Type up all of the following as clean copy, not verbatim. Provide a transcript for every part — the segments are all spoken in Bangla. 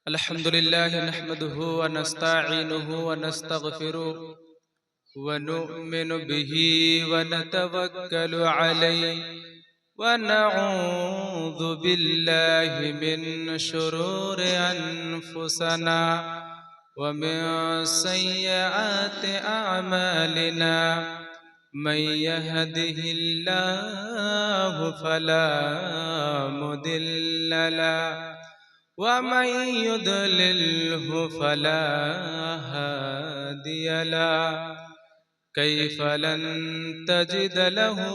الحمد لله نحمده ونستعينه ونستغفره ونؤمن به ونتوكل عليه ونعوذ بالله من شرور أنفسنا ومن سيئات أعمالنا من يهده الله فلا مضل له ومن يضلله فلا هادي له كيف لن تجد له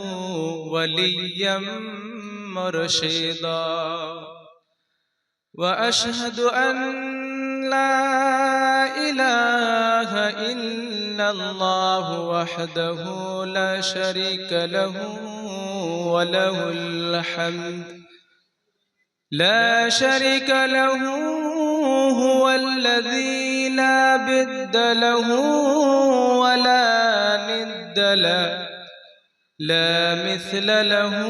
وليا مرشدا وأشهد أن لا إله إلا الله وحده لا شريك له وله الحمد لا شريك له هو الذي لا ضد له ولا ند له لا مثل له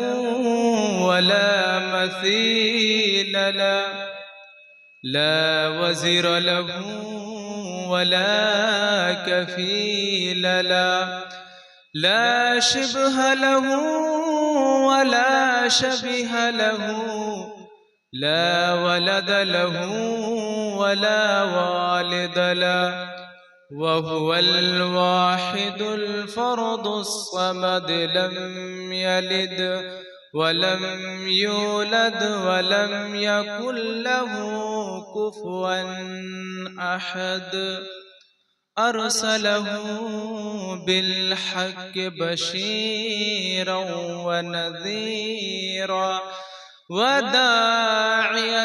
ولا مثيل له لا وزر له ولا كفيل له لا شبه له ولا شبه له لا ولد له ولا والد له وهو الواحد الفرد الصمد لم يلد ولم يولد ولم يكن له كفوا أحد أرسله بالحق بشيرا ونذيرا وداعيا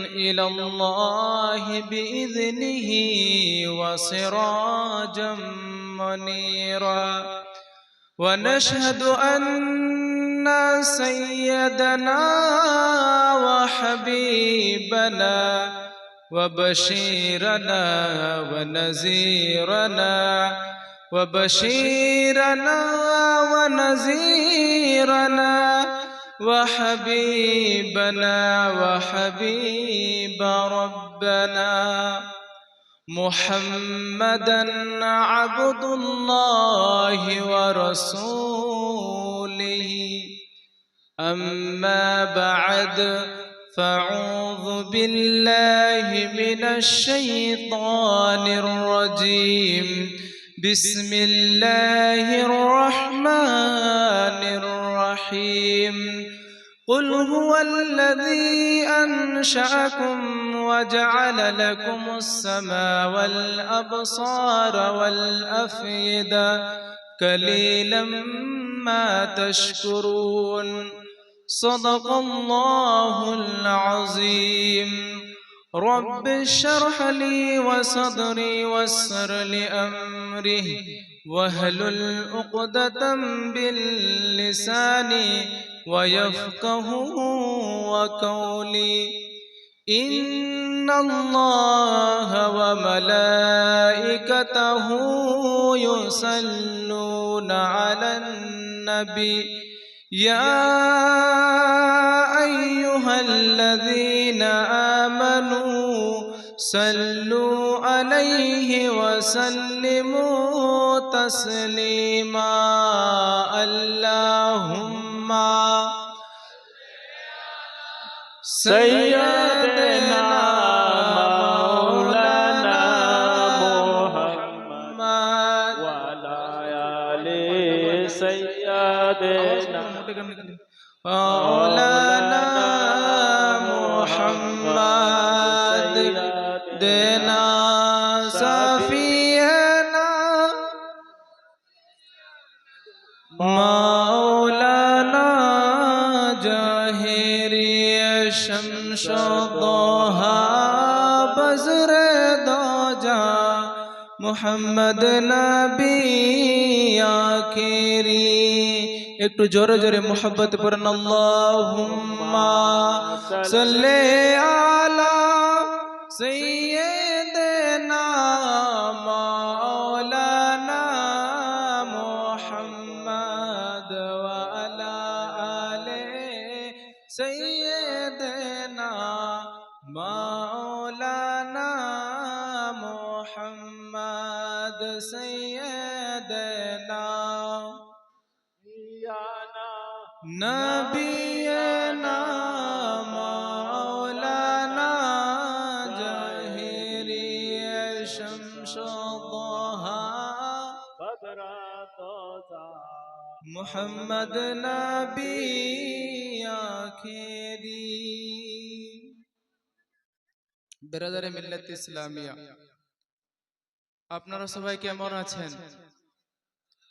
إلى الله بإذنه وسراجا منيرا ونشهد أن سيدنا وحبيبنا وبشيرنا ونذيرنا ونذيرنا وحبيبنا وحبيب ربنا محمدا عبد الله ورسوله أما بعد فأعوذ بالله من الشيطان الرجيم بسم الله الرحمن الرحيم قل هو الذي أنشأكم وجعل لكم السمع والأبصار والأفئدة قليلا ما تشكرون صدق الله العظيم رب اشرح لي وصدري ويسر لي أمري واحلل عقدة باللسان ويفقه وقولي إن الله وملائكته يصلون على النبي يا أيها الذين آمنوا صلوا عليه وسلموا تسليما اللهم سيدنا مولانا محمد وعلى آل سيدنا مولانا محمد देना सफियना मौलाना जहेरी शमशदोहा बज़रे दोजा मुहम्मद नबी आखिरी একটু জোরে জোরে মোহাব্বত পড়েন আল্লাহুম্মা সাল্লি আলা সাইয়্যিদিনা মাওলানা মুহাম্মদ ওয়া আলা আলি سيدنا مولانا محمد سيدنا याना نبينا مولانا جاهري شمس الضحى बदरा तोसा محمد نبي आखिरी বিরাদরে মিল্লাত ইসলামিয়া আপনারা সবাই কেমন আছেন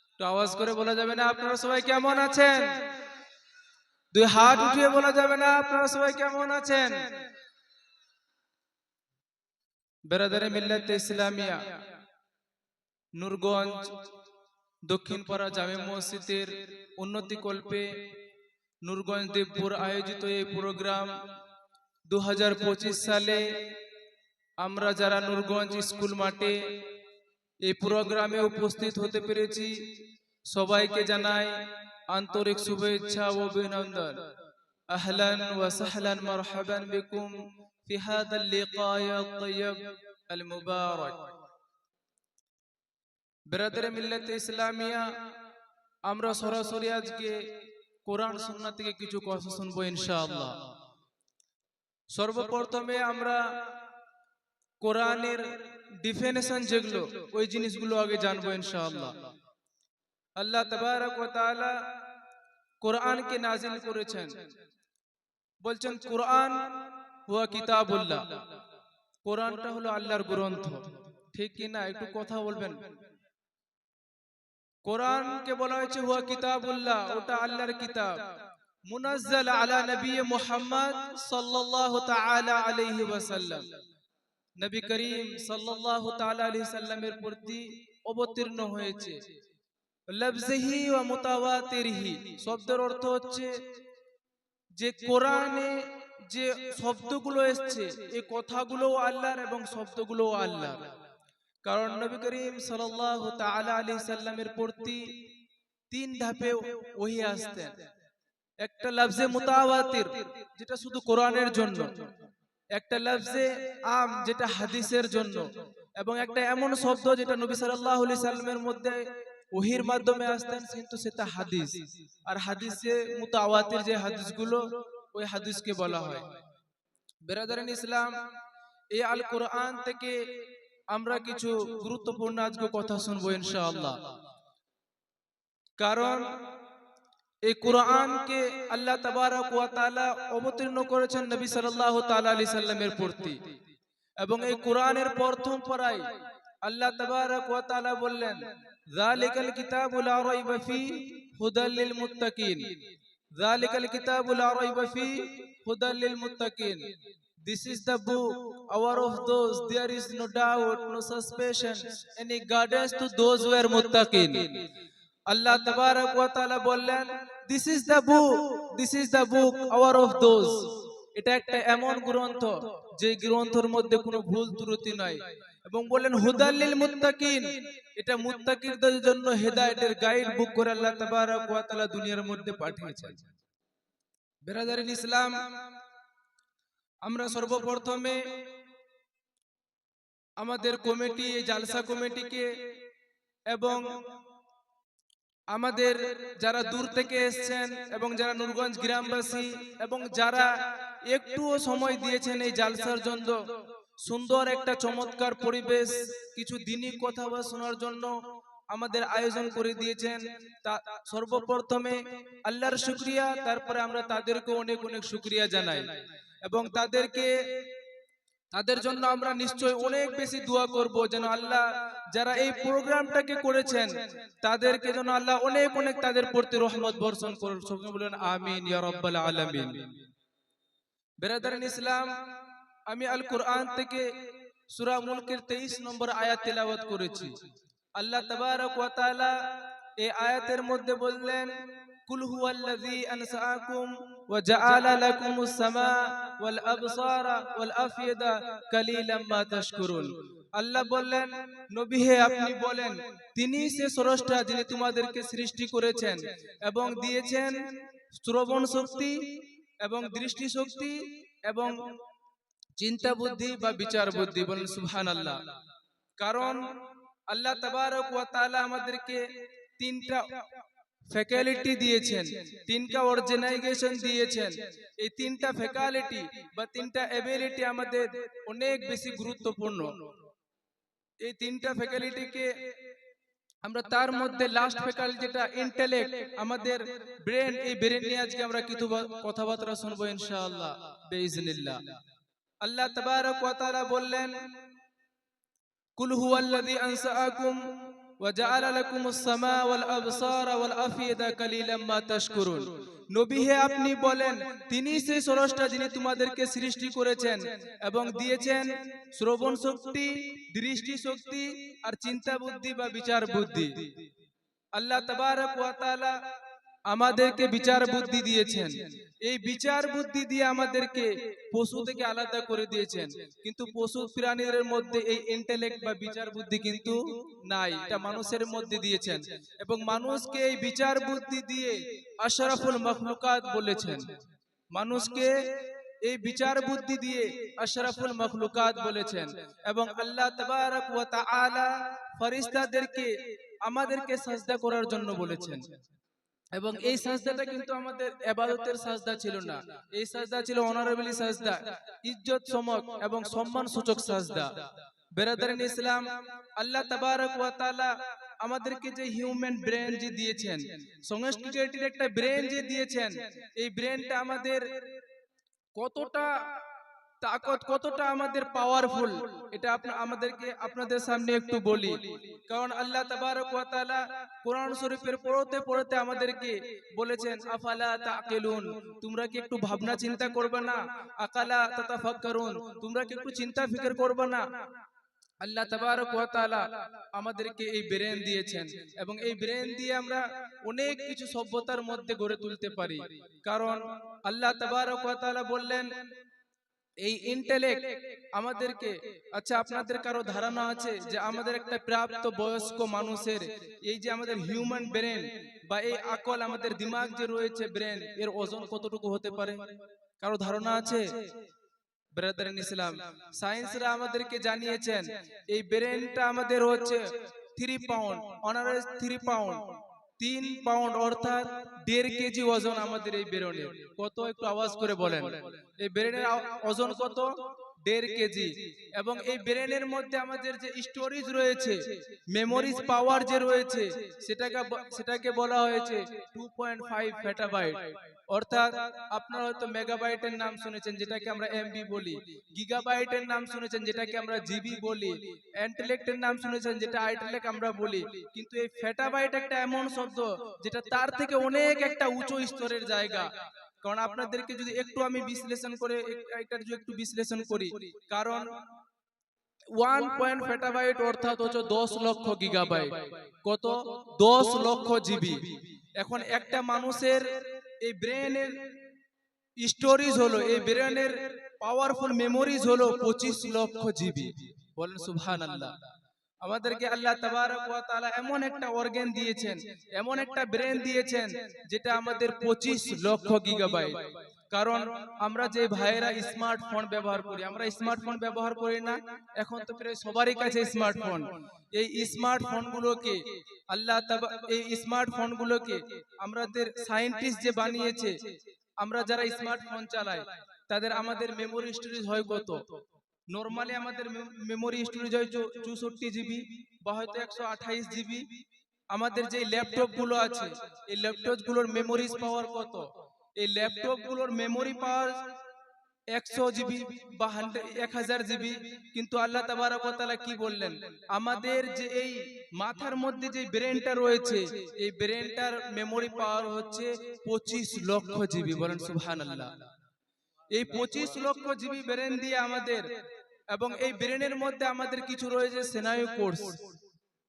একটু আওয়াজ করে বলা যাবে না আপনারা সবাই কেমন আছেন দুই হাত উঠিয়ে বলা যাবে না আপনারা সবাই কেমন আছেন বিরাদরে মিল্লাত ইসলামিয়া নূরগঞ্জ দক্ষিণপাড়া জামে মসজিদের উন্নতি কল্পে নূরগঞ্জ দেবপুর আয়োজিত এই প্রোগ্রাম 2025 সালে আমরা যারা নূরগঞ্জ স্কুল মাঠে এই প্রোগ্রামে উপস্থিত হতে পেরেছি সবাইকে জানাই আন্তরিক শুভেচ্ছা ও অভিনন্দন আহলান ওয়া সাহলান মারহাবান বিকুম ফি হাদাল লিকায় আত-তাইয়্যিব আল মুবারাক বিরাদরে মিল্লাত ইসলামিয়া আমরা সরাসরি আজকে কোরআন সুন্নাহ থেকে কিছু কথা শুনবো ইনশাআল্লাহ সর্বপ্রথমে আমরা কোরআনের ডিফিনিশন যেগুলো ওই জিনিসগুলো আগে জানবো ইনশাআল্লাহ আল্লাহ তাবারক ওয়া তাআলা কোরআনকে নাজিল করেছেন বলছেন কোরআন হুয়া কিতাবুল্লাহ কোরআনটা হলো আল্লাহর গ্রন্থ ঠিক কি না একটু কথা বলবেন কোরআনকে বলা হয়েছে হুয়া কিতাবুল্লাহ ওটা আল্লাহর কিতাব মুনাজ্জাল আলা নবী মুহাম্মদ সাল্লাল্লাহু তাআলা আলাইহি ওয়াসাল্লাম নবী করিম সাল্লাল্লাহু তাআলা আলাইহি সাল্লামের প্রতি অবতীর্ণ হয়েছে লফজিহি ওয়া মুতাওয়াতিরিহি শব্দের অর্থ হচ্ছে যে কোরআনে যে শব্দগুলো এসেছে এই কথাগুলো আল্লাহর এবং শব্দগুলো আল্লাহর কারণ নবী করিম সাল্লাল্লাহু তাআলা আলাইহি সাল্লামের প্রতি তিন ধাপে ওহী আসতেন একটা লফজে মুতাওয়াতির যেটা শুধু কোরআনের জন্য একটা লফজে আম যেটা হাদিসের জন্য এবং একটা এমন শব্দ যেটা নবী সাল্লাল্লাহু আলাইহি সাল্লামের মধ্যে ওহীর মাধ্যমে আসতেন কিন্তু সেটা হাদিস আর হাদিসে মুতাওয়াতির যে হাদিসগুলো ওই হাদিসকে বলা হয় বিরাদরান ইসলাম এই আল কোরআন থেকে আমরা কিছু গুরুত্বপূর্ণ আজকে কথা শুনবো ইনশাআল্লাহ কারণ এই কোরআনকে আল্লাহ তাবারক ওয়া তাআলা অবতীর্ণ করেছেন নবী সাল্লাল্লাহু তাআলা আলাইহি সাল্লামের প্রতি এবং এই কোরআনের প্রথম পারায় আল্লাহ তাবারক ওয়া তাআলা বললেন যালিকাল কিতাবু লা রাইবা ফি হুদাল লিল মুত্তাকিন যালিকাল কিতাবু লা রাইবা ফি হুদাল লিল মুত্তাকিন This is the book, our of those, there is no doubt, no suspicion, any guidance to those who are muttaqin. Allah Tabarak wa Ta'ala বললেন, this is the book, our of those. এটা একটা এমন গ্রন্থ যে গ্রন্থের মধ্যে কোনো ভুল ত্রুটি নাই এবং বললেন হুদাল লিল মুত্তাকিন এটা মুত্তাকিদের জন্য হেদায়েতের গাইড বুক করে আল্লাহ তাবারাক ওয়া তাআলা দুনিয়ার মধ্যে পাঠিয়েছেন বিরাদরিন ইসলাম আমরা সর্বপ্রথমে আমাদের কমিটি জালসা কমিটিকে এবং আমাদের যারা দূর থেকে এসেছেন এবং যারা নূরগঞ্জ গ্রামবাসী এবং যারা একটুও সময় দিয়েছেন এই জালসার জন্য সুন্দর একটা চমৎকার পরিবেশ কিছু দিনী কথা শোনার জন্য আমাদের আয়োজন করে দিয়েছেন তা সর্বপ্রথমে আল্লাহর শুকরিয়া তারপরে আমরা তাদেরকে অনেক অনেক শুকরিয়া জানাই এবং তাদের জন্য আমরা নিশ্চয়ই অনেক বেশি দোয়া করব যেন আল্লাহ যারা এই প্রোগ্রামটাকে করেছেন তাদেরকে যেন আল্লাহ অনেক অনেক তাদের প্রতি রহমত বর্ষণ করুন সকলে বলেন আমিন ইয়া রাব্বাল আলামিন বিরাদরান ইসলাম আমি আল কোরআন থেকে সূরা মুলকের 23 নম্বর আয়াত তেলাওয়াত করেছি আল্লাহ তাবারক ওয়া তাআলা এই আয়াতের মধ্যে বললেন কুল হুয়াল্লাযী আনশাআকুম ওয়া জাআলা লাকুমুস সামা ওয়াল আবসারা ওয়াল আফইদা কালিলাম মা তাশকুরুন আল্লাহ বললেন নবী হে আপনি বলেন তিনি সে স্রষ্টা যিনি তোমাদেরকে সৃষ্টি করেছেন এবং দিয়েছেন শ্রবণ শক্তি এবং দৃষ্টিশক্তি এবং চিন্তা বুদ্ধি বা বিচার বুদ্ধি। বলেন সুবহানাল্লাহ। কারণ আল্লাহ তাবারক ওয়া তাআলা আমাদেরকে তিনটা ফ্যাকাল্টি দিয়েছেন, তিনটা অর্গানাইজেশন দিয়েছেন। এই তিনটা ফ্যাকাল্টি বা তিনটা এবিলিটি আমাদের অনেক বেশি গুরুত্বপূর্ণ। এই তিনটা ফ্যাকাল্টিকে আমরা তার মধ্যে লাস্ট ফ্যাকাল্টি যেটা ইন্টেলেক্ট, আমাদের ব্রেন, এই ব্রেন নিয়ে আজকে আমরা কিছু কথাবার্তা শুনবো ইনশাআল্লাহ বিইজনিল্লাহ। আল্লাহ তাবারক ওয়া তাআলা বললেন, কুল হুয়াল্লাযী আনশাআকুম ওয়া জাআলা লাকুমুস সামা ওয়াল আবসারা ওয়াল আফিদা কালিলাম মা তাশকুরুন। নবী হে, আপনি বলেন, তিনি সেই স্রষ্টা যিনি তোমাদেরকে সৃষ্টি করেছেন এবং দিয়েছেন শ্রবণ শক্তি, দৃষ্টি শক্তি আর চিন্তা বুদ্ধি বা বিচার বুদ্ধি। আল্লাহ তাবারক ওয়া তাআলা আমাদেরকে বিচার বুদ্ধি দিয়েছেন। এই বিচার বুদ্ধি দিয়ে আমাদেরকে পশু থেকে আলাদা করে দিয়েছেন, কিন্তু পশু প্রাণীদের মধ্যে এই ইন্টেলেক্ট বা বিচার বুদ্ধি কিন্তু নাই, এটা মানুষের মধ্যে দিয়েছেন। এবং মানুষকে এই বিচার বুদ্ধি দিয়ে আশরাফুল মাখলুকাত বলেছেন। মানুষকে এই বিচার বুদ্ধি দিয়ে আশরাফুল মাখলুকাত বলেছেন। এবং আল্লাহ তাবারক ওয়া তাআলা ফেরেশতাদেরকে আমাদেরকে সাজদা করার জন্য বলেছেন। এবং এই সাজদাটা কিন্তু আমাদের ইবাদতের সাজদা ছিল না, এই সাজদা ছিল অনারেবলি সাজদা, ইজ্জত সমক এবং সম্মান সূচক সাজদা। বেরাদারিন ইসলাম, আল্লাহ তাবারক ওয়া তাআলা আমাদেরকে যে হিউম্যান ব্রেন যে দিয়েছেন, সংস্কৃতির একটা ব্রেন যে দিয়েছেন, এই ব্রেনটা আমাদের কতটা তাকত, কতটা আমাদের পাওয়ারফুল, এটা আমাদেরকে আপনাদের সামনে একটু বলি। কারণ আল্লাহ তাবারক ওয়া তাআলা কোরআন শরীফের পড়তে পড়তে আমাদেরকে বলেছেন, আফালা তাকিলুন, তোমরা কি একটু ভাবনা চিন্তা করবে না? আকালা তাতাফাক্কারুন, তোমরা কি একটু চিন্তা ফিকির করবে না? আল্লাহ তাবারক ওয়া তাআলা আমাদেরকে এই ব্রেন দিয়েছেন এবং এই ব্রেন দিয়ে আমরা অনেক কিছু সভ্যতার মধ্যে গড়ে তুলতে পারি। কারণ আল্লাহ তাবারক ওয়া তাআলা বললেন, এই ইন্টেলেক্ট আমাদেরকে, আচ্ছা আপনাদের কারো ধারণা আছে যে আমাদের একটা প্রাপ্ত বয়স্ক মানুষের এই যে আমাদের হিউম্যান ব্রেন বা এই আকল, আমাদের দিমাগ যে রয়েছে ব্রেন, এর ওজন কতটুকু হতে পারে? কারো ধারণা আছে? ব্রাদারিন ইসলাম, সায়েন্সরা আমাদেরকে জানিয়েছেন এই ব্রেনটা আমাদের হচ্ছে 3 পাউন্ড, অনারেজ 3 পাউন্ড, 3 পাউন্ড অর্থাৎ 1.5 কেজি ওজন আমাদের এই ব্রেনের। কত? একটু আওয়াজ করে বলেন। এই ব্রেনের ওজন কত? 1.5 কেজি। এবং এই ব্রেনের মধ্যে আমাদের যে স্টোরেজ রয়েছে, মেমোরিজ পাওয়ার যে রয়েছে, সেটাকে বলা হয়েছে 2.5 পেটাবাইট। অর্থাৎ আপনারা হয়তো মেগাবাইটের নাম শুনেছেন, যেটাকে আমরা এমবি বলি, গিগাবাইটের নাম শুনেছেন, যেটাকে আমরা জিবি বলি, ইন্টেলেক্টের নাম শুনেছেন, যেটা আইটেলেক আমরা বলি। কিন্তু এই পেটাবাইট একটা এমন শব্দ যেটা তার থেকে অনেক একটা উঁচু স্তরের জায়গা। কারণ আপনাদেরকে যদি একটু আমি বিশ্লেষণ করে এটার যদি একটু বিশ্লেষণ করি, কারণ 1 পেটাবাইট অর্থাৎ হচ্ছে 10 লক্ষ গিগাবাইট। কত? 10 লক্ষ জিবি। এখন একটা মানুষের এই ব্রেনের স্টোরেজ হলো, এই ব্রেনের পাওয়ারফুল মেমোরিজ হলো 25 লক্ষ জিবি। বলেন সুবহানাল্লাহ। আমাদেরকে আল্লাহ তাবারক ওয়া তাআলা এমন একটা অর্গান দিয়েছেন, এমন একটা ব্রেন দিয়েছেন, যেটা আমাদের 25 লক্ষ গিগাবাইট। কারণ আমরা যে ভাইয়েরা স্মার্টফোন ব্যবহার করি, আমরা স্মার্টফোন ব্যবহার করি না? এখন তো প্রায় সবারই কাছে স্মার্টফোন। এই স্মার্টফোনগুলোকে এই স্মার্টফোনগুলোকে আমাদের সায়েন্টিস্ট যে বানিয়েছে, আমরা যারা স্মার্টফোন চালাই তাদের আমাদের মেমোরি স্টোরেজ হয় কত? নরমালি আমাদের মেমোরি স্টোরেজ হয় 64 জিবি বা হয়তো 128 জিবি। আমাদের যে ল্যাপটপ গুলো আছে, এই ল্যাপটপ গুলোর মেমোরিজ পাওয়ার কত? এই ল্যাপটপ গুলোর মেমোরি পাওয়ার 100 জিবি বা 1000 জিবি। কিন্তু আল্লাহ তাবারক ওয়া তাআলা কি বললেন? আমাদের যে এই মাথার মধ্যে যে ব্রেনটা রয়েছে, এই ব্রেনটার মেমোরি পাওয়ার হচ্ছে 25 লক্ষ জিবি। বলেন সুবহানাল্লাহ। এই 25 লক্ষ জিবি ব্রেন দিয়ে আমাদের, এবং এই ব্রেনের মধ্যে আমাদের কিছু রয়েছে স্নায়ু কোষ।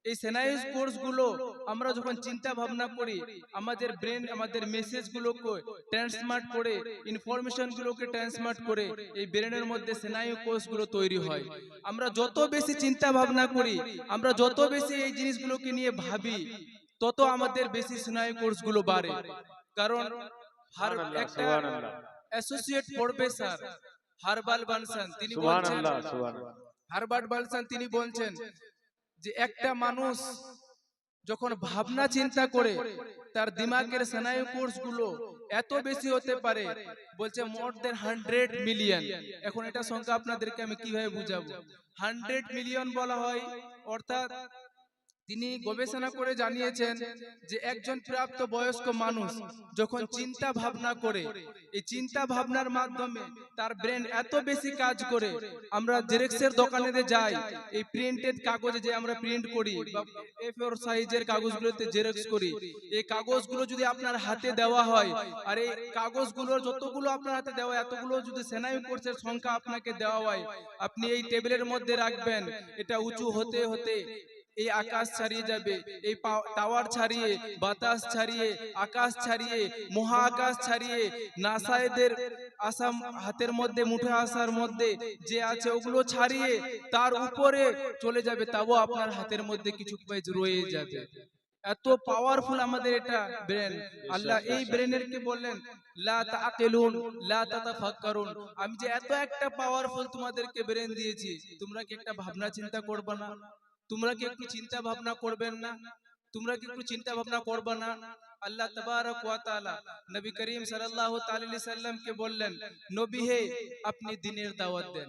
এই স্নায়ু কোষ গুলো আমরা যখন চিন্তা ভাবনা করি, আমাদের ব্রেন আমাদের মেসেজ গুলোকে ট্রান্সমিট করে, ইনফরমেশন গুলোকে ট্রান্সমিট করে, এই ব্রেনের মধ্যে স্নায়ু কোষ গুলো তৈরি হয়। আমরা যত বেশি চিন্তা ভাবনা করি, আমরা যত বেশি এই জিনিসগুলোকে নিয়ে ভাবি, তত আমাদের বেশি স্নায়ু কোষ গুলো বাড়ে। কারণ অ্যাসোসিয়েট প্রফেসর হারবাল বানসান তিনি বলছেন, সুবহানাল্লাহ সুবহানাল্লাহ হারবার্ট বানসান তিনি বলছেন যে একটা মানুষ যখন ভাবনা চিন্তা করে তার দিমাগের স্নায়ু কোষ গুলো এত বেশি হতে পারে, বলছে মোর দেন 100 মিলিয়ন। এখন এটা সংখ্যা আপনাদেরকে আমি কিভাবে বুঝাবো? 100 মিলিয়ন বলা হয়, অর্থাৎ তিনি গবেষণা করে জানিয়েছেন যে একজন প্রাপ্ত বয়স্ক মানুষ যখন চিন্তা ভাবনা করে, এই চিন্তা ভাবনার মাধ্যমে তার ব্রেন এত বেশি কাজ করে, আমরা জেরক্সের দোকানে যাই, এই প্রিন্টেড কাগজে যে আমরা প্রিন্ট করি বা A4 সাইজের কাগজগুলোতে জেরক্স করি, এই কাগজগুলো যদি আপনার হাতে দেওয়া হয়, আর এই কাগজগুলো যতগুলো আপনার হাতে দেওয়া হয় এতগুলো যদি স্নায়ু কোষের সংখ্যা আপনাকে দেওয়া হয়, আপনি এই টেবিলের মধ্যে রাখবেন, এটা উঁচু হতে হতে এই আকাশ ছাড়িয়ে যাবে, এই টাওয়ার ছাড়িয়ে, বাতাস ছাড়িয়ে, আকাশ ছাড়িয়ে, মহাআকাশ ছাড়িয়ে, নাসায়েদের আসাম হাতের মধ্যে মুঠে আসার মধ্যে যে আছে ওগুলো ছাড়িয়ে তার উপরে চলে যাবে, তাও আপনার হাতের মধ্যে কিছু পেজ রয়ে যাবে। এত পাওয়ারফুল আমাদের এটা ব্রেন। আল্লাহ এই ব্রেনের কে বললেন লা তাআকিলুন লা তাতাফাক্কারুন, আমি যে এত একটা পাওয়ারফুল তোমাদেরকে ব্রেন দিয়েছি, তোমরা কি একটা ভাবনা চিন্তা করবে না? তোমরা কি একটু চিন্তা ভাবনা করবেন না? তোমরা কি একটু চিন্তা ভাবনা করবে না? আল্লাহ তাবারক ওয়া তাআলা নবী করিম সাল্লাল্লাহু তাআলা আলাইহি সাল্লাম কে বললেন, নবী হে আপনি দ্বীনের দাওয়াত দেন।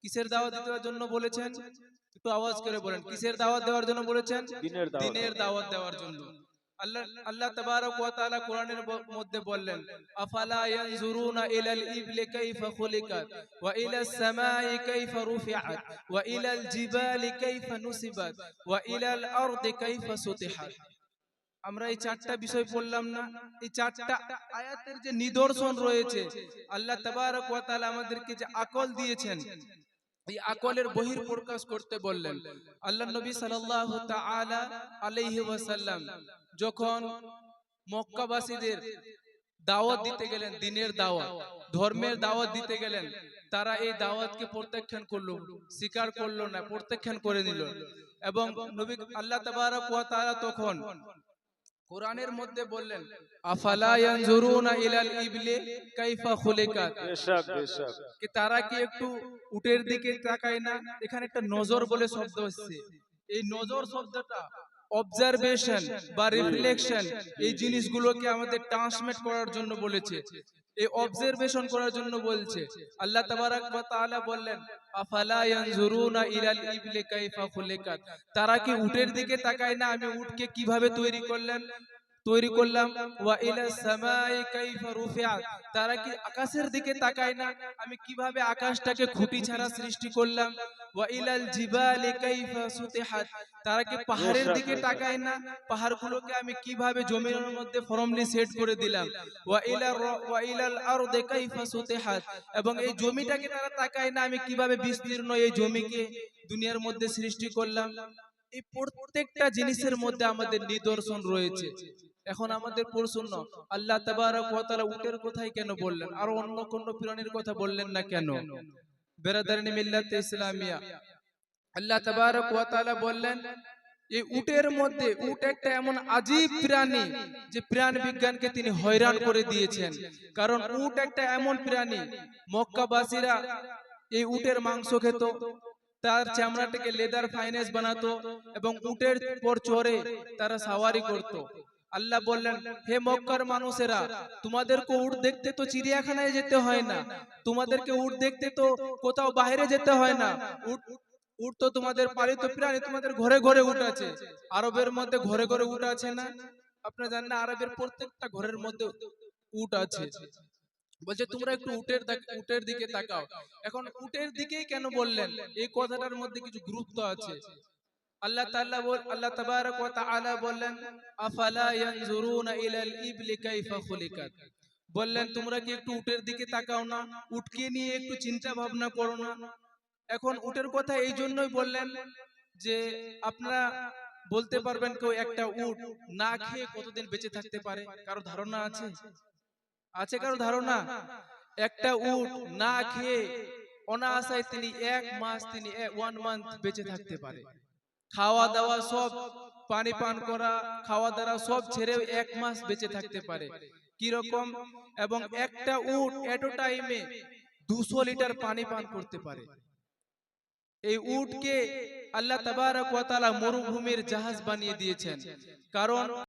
কিসের দাওয়াত দেওয়ার জন্য বলেছেন? একটু আওয়াজ করে বলেন, কিসের দাওয়াত দেওয়ার জন্য বলেছেন? দ্বীনের দাওয়াত দেওয়ার জন্য। আল্লাহ তাবারক ওয়া তাআলা কোরআনের মধ্যে বললেন, আফালা ইয়ানজুরুনা ইলাল ইবলি কাইফা খুলিকাত ওয়া ইলাস সামাই কাইফা রুফিআত ওয়া ইলাল জিবালি কাইফা নুসিবাত ওয়া ইলাল আরদি কাইফা সুতিহাত। আমরা এই চারটা বিষয় পড়লাম না, এই চারটা আয়াতের যে নিদর্শন রয়েছে, আল্লাহ তাবারক ওয়া তাআলা আমাদেরকে যে আকল দিয়েছেন, এই আকলের বহির প্রকাশ করতে বললেন। আল্লাহ নবী সাল্লাল্লাহু তাআলা আলাইহি ওয়াসাল্লাম যখন মক্কাবাসীদের দাওয়াত দিতে গেলেন, দ্বীনের দাওয়াত, ধর্মের দাওয়াত দিতে গেলেন, তারা এই দাওয়াতকে প্রত্যাখ্যান করলো, স্বীকার করলো না, প্রত্যাখ্যান করে নিল। এবং নবী আল্লাহ তাবারক ওয়া তাআলা তখন কোরআনের মধ্যে বললেন, আফালা ইয়ানজুরুনা ইলাল ইবলি কাইফা খুলিকাত, বেশক বেশক, কি তারা কি একটু উটের দিকে তাকায় না? এখানে একটা নজর বলে শব্দ আসছে, এই নজর শব্দটা অবজারভেশন বা রিফ্লেকশন, এই জিনিসগুলোকে আমাদের ট্রান্সমিট করার জন্য বলেছে, এই অবজারভেশন করার জন্য বলছে। আল্লাহ তাবারক ওয়া তাআলা বললেন, আফালা ইয়ানজুরুনা ইলাল ইবলি কাইফা খুলিকাত, তারা কি উটের দিকে তাকায় না আমি উটকে কিভাবে তৈরি করলাম, ওয়া ইলাস সামাই কাইফা রুফিআত, তারা কি আকাশের দিকে তাকায় না আমি কিভাবে আকাশটাকে খুঁটি ছাড়া সৃষ্টি করলাম, ওয়া ইলাল জিবালি কাইফা সুতিহাত, তারা কি পাহাড়ের দিকে তাকায় না পাহাড়গুলোকে আমি কিভাবে জমিনের মধ্যে ফর্মলি সেট করে দিলাম, ওয়া ইলাল আরদি কাইফা সুতিহাত, এবং এই জমিটাকে তারা তাকায় না আমি কিভাবে বিস্তীর্ণ এই জমিকে দুনিয়ার মধ্যে সৃষ্টি করলাম। এই প্রত্যেকটা জিনিসের মধ্যে আমাদের নিদর্শন রয়েছে। এখন আমাদের প্রশ্ন, আল্লাহ তাবারক ওয়া তাআলা উটের কথাই কেন বললেন, আর অন্য কোন প্রাণীর কথা বললেন না কেন? বেরাদারিনে মিল্লাতে ইসলামিয়া, আল্লাহ তাবারক ওয়া তাআলা বললেন এই উটের মধ্যে, উট একটা এমন আজীব প্রাণী যে প্রাণ বিজ্ঞানকে তিনি হয়রান করে দিয়েছেন। কারণ উট একটা এমন প্রাণী, মক্কাবাসীরা এই উটের মাংস খেত, তার চামড়াটাকে লেদার ফাইনেস বানাতো এবং উটের পর চড়ে তারা সাওয়ারি করত। আল্লাহ বললেন, হে মক্কার মানুষেরা, তোমাদেরকে উট দেখতে তো চিড়িয়াখানায় যেতে হয় না, তোমাদেরকে উট দেখতে তো কোথাও বাইরে যেতে হয় না, উট তো তোমাদের পালিত প্রাণী, তোমাদের ঘরে ঘরে উট আছে। আরবের মধ্যে ঘরে ঘরে উট আছে না? আপনারা জানেন না, আরবের প্রত্যেকটা ঘরের মধ্যে উট আছে। বলছে তোমরা একটু উটের দিকে তাকাও। এখন উটের দিকেই কেন বললেন? এই কথাটার মধ্যে কিছু গুরুত্ব আছে। আল্লাহ তাবারক ওয়া তাআলা বললেন, আফালা ইয়ানজুরুনা ইলাল ইবলি কাইফা খুলিকাত, বললেন তোমরা কি একটু উটের দিকে তাকাও না, উটকে নিয়ে একটু চিন্তা ভাবনা করো না। এখন উটের কথা এই জন্যই বললেন যে আপনারা বলতে পারবেন কেউ একটা উট না খেয়ে কতদিন বেঁচে থাকতে পারে? কারো ধারণা আছে? কারো ধারণা? একটা উট না খেয়ে অনায়াসে তিনি 1 মাস, তিনি 1 মান্থ বেঁচে থাকতে পারে। খাওয়া দাওয়া সব, পানি পান করা, খাওয়া দাওয়া সব ছেড়ে 1 মাস বেঁচে থাকতে পারে। কি রকম? এবং একটা উট এট আ টাইমে 200 লিটার পানি পান করতে পারে। এই উটকে আল্লাহ তাবারক ওয়া তাআলা মরুভূমির জাহাজ বানিয়ে দিয়েছেন, কারণ